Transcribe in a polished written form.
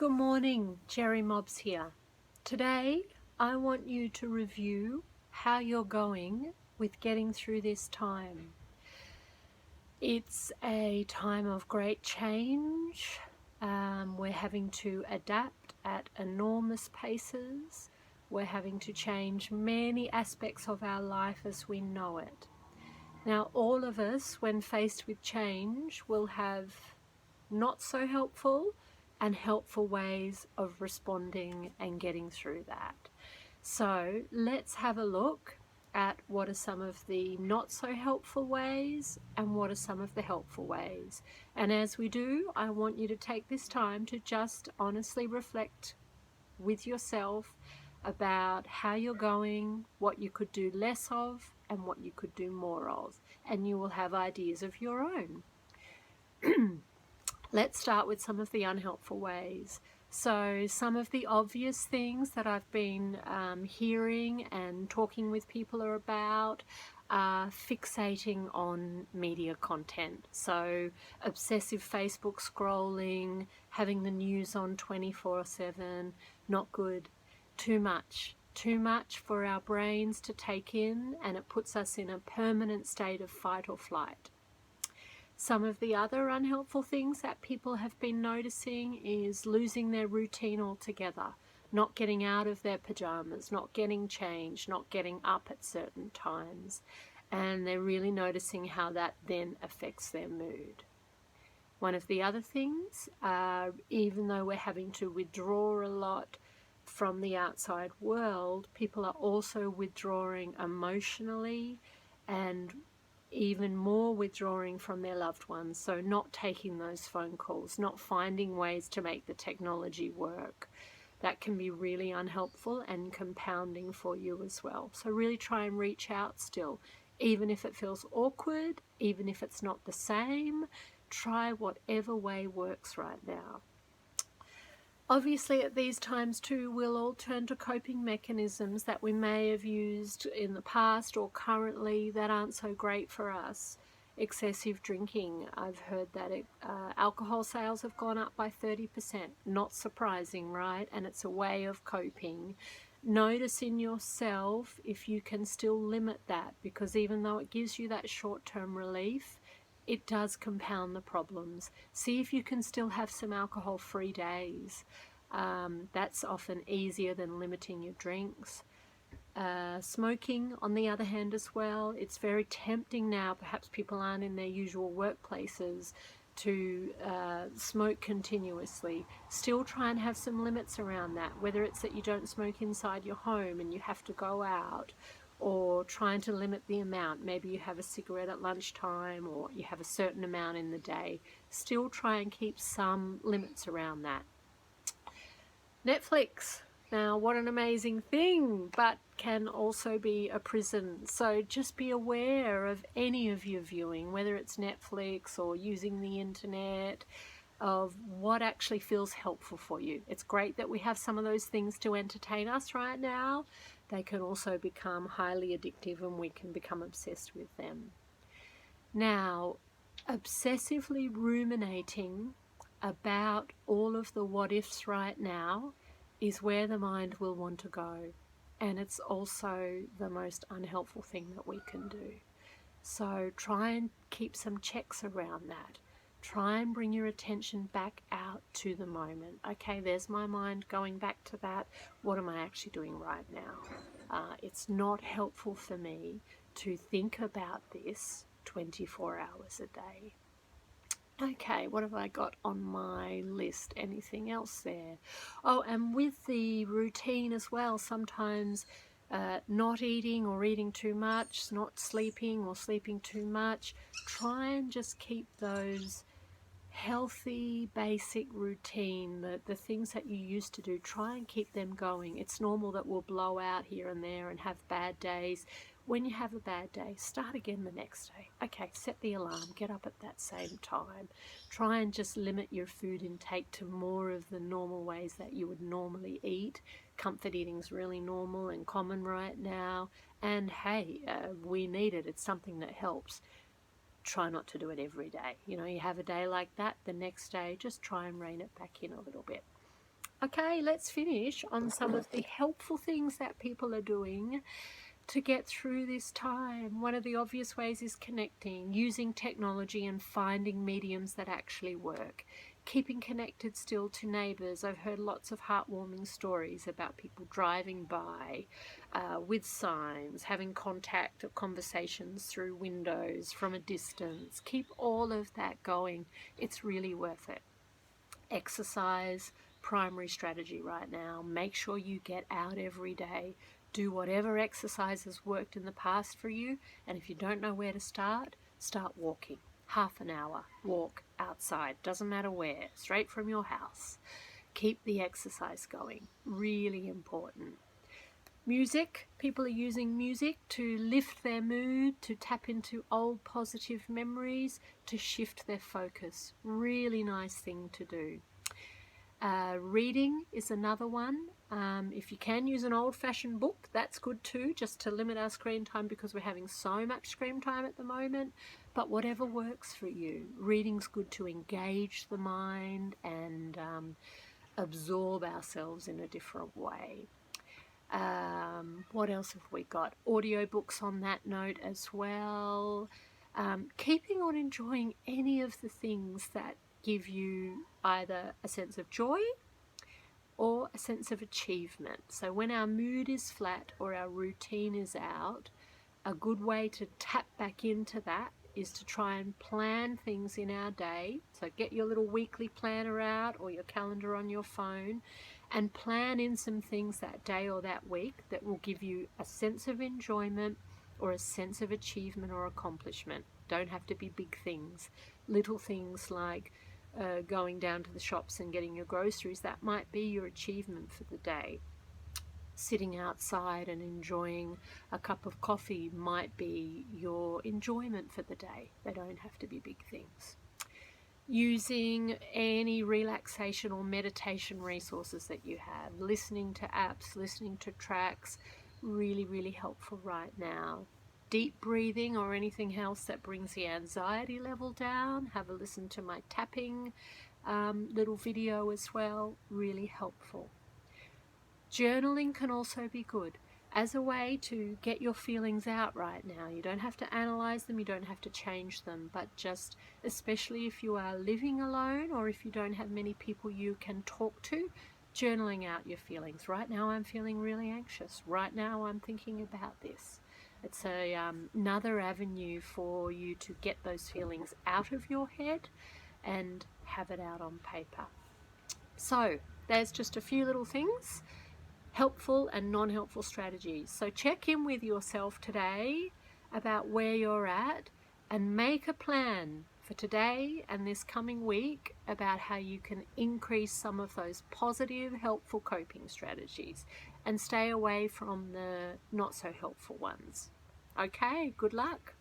Good morning, Jerry Mobs here. Today I want you to review how you're going with getting through this time. It's a time of great change. We're having to adapt at enormous paces. We're having to change many aspects of our life as we know it. Now, all of us, when faced with change, will have not so helpful and helpful ways of responding and getting through that. So let's have a look at what are some of the not so helpful ways and what are some of the helpful ways. And as we do, I want you to take this time to just honestly reflect with yourself about how you're going, what you could do less of, and what you could do more of. And you will have ideas of your own. Let's start with some of the unhelpful ways. So some of the obvious things that I've been hearing and talking with people are about are fixating on media content. So obsessive Facebook scrolling, having the news on 24/7, not good. Too much for our brains to take in, and it puts us in a permanent state of fight or flight. Some of the other unhelpful things that people have been noticing is losing their routine altogether, not getting out of their pajamas, not getting changed, not getting up at certain times, and they're really noticing how that then affects their mood. One of the other things, even though we're having to withdraw a lot from the outside world, people are also withdrawing emotionally and even more withdrawing from their loved ones, so not taking those phone calls, not finding ways to make the technology work. That can be really unhelpful and compounding for you as well. So really try and reach out still, even if it feels awkward, even if it's not the same. Try whatever way works right now. Obviously, at these times too, we'll all turn to coping mechanisms that we may have used in the past or currently that aren't so great for us. Excessive drinking. I've heard that alcohol sales have gone up by 30%. Not surprising, right? And it's a way of coping. Notice in yourself if you can still limit that, because even though it gives you that short-term relief, it does compound the problems. See if you can still have some alcohol-free days. That's often easier than limiting your drinks. Smoking, on the other hand, as well, it's very tempting now. Perhaps people aren't in their usual workplaces to smoke continuously. Still try and have some limits around that, whether it's that you don't smoke inside your home and you have to go out, or trying to limit the amount. Maybe you have a cigarette at lunchtime, or you have a certain amount in the day. Still try and keep some limits around that. Netflix. Now, what an amazing thing, but can also be a prison. So just be aware of any of your viewing, whether it's Netflix or using the internet, of what actually feels helpful for you. It's great that we have some of those things to entertain us right now. They can also become highly addictive and we can become obsessed with them. Now, obsessively ruminating about all of the what ifs right now is where the mind will want to go. And it's also the most unhelpful thing that we can do. So try and keep some checks around that. Try and bring your attention back out to the moment. Okay, there's my mind going back to that. What am I actually doing right now? It's not helpful for me to think about this 24 hours a day. Okay, what have I got on my list? Anything else there? Oh, and with the routine as well, sometimes not eating or eating too much, not sleeping or sleeping too much. Try and just keep those healthy, basic routine, the things that you used to do, try and keep them going. It's normal that we'll blow out here and there and have bad days. When you have a bad day, start again the next day. Okay, set the alarm, get up at that same time. Try and just limit your food intake to more of the normal ways that you would normally eat. Comfort eating is really normal and common right now. And hey, we need it. It's something that helps. Try not to do it every day. You know, you have a day like that, the next day, just try and rein it back in a little bit. Okay, let's finish on some of the helpful things that people are doing to get through this time. One of the obvious ways is connecting, using technology and finding mediums that actually work. Keeping connected still to neighbours. I've heard lots of heartwarming stories about people driving by with signs, having contact or conversations through windows from a distance. Keep all of that going. It's really worth it. Exercise, primary strategy right now. Make sure you get out every day. Do whatever exercise has worked in the past for you, and if you don't know where to start walking. Half an hour, walk outside, doesn't matter where, straight from your house. Keep the exercise going, really important. Music, people are using music to lift their mood, to tap into old positive memories, to shift their focus. Really nice thing to do. Reading is another one. If you can use an old-fashioned book, that's good too, just to limit our screen time because we're having so much screen time at the moment. But whatever works for you. Reading's good to engage the mind and absorb ourselves in a different way. What else have we got? Audiobooks on that note as well. Keeping on enjoying any of the things that give you either a sense of joy or a sense of achievement. So when our mood is flat or our routine is out, a good way to tap back into that is to try and plan things in our day. So get your little weekly planner out or your calendar on your phone and plan in some things that day or that week that will give you a sense of enjoyment or a sense of achievement or accomplishment. Don't have to be big things. Little things like going down to the shops and getting your groceries, that might be your achievement for the day. Sitting outside and enjoying a cup of coffee might be your enjoyment for the day. They don't have to be big things. Using any relaxation or meditation resources that you have, listening to apps, listening to tracks, really, really helpful right now. Deep breathing or anything else that brings the anxiety level down. Have a listen to my tapping little video as well, really helpful. Journaling can also be good as a way to get your feelings out right now. You don't have to analyze them, you don't have to change them, but just, especially if you are living alone or if you don't have many people you can talk to, journaling out your feelings. Right now I'm feeling really anxious. Right now I'm thinking about this. It's another avenue for you to get those feelings out of your head and have it out on paper. So there's just a few little things, helpful and non-helpful strategies. So check in with yourself today about where you're at and make a plan for today and this coming week about how you can increase some of those positive, helpful coping strategies and stay away from the not so helpful ones. Okay, good luck.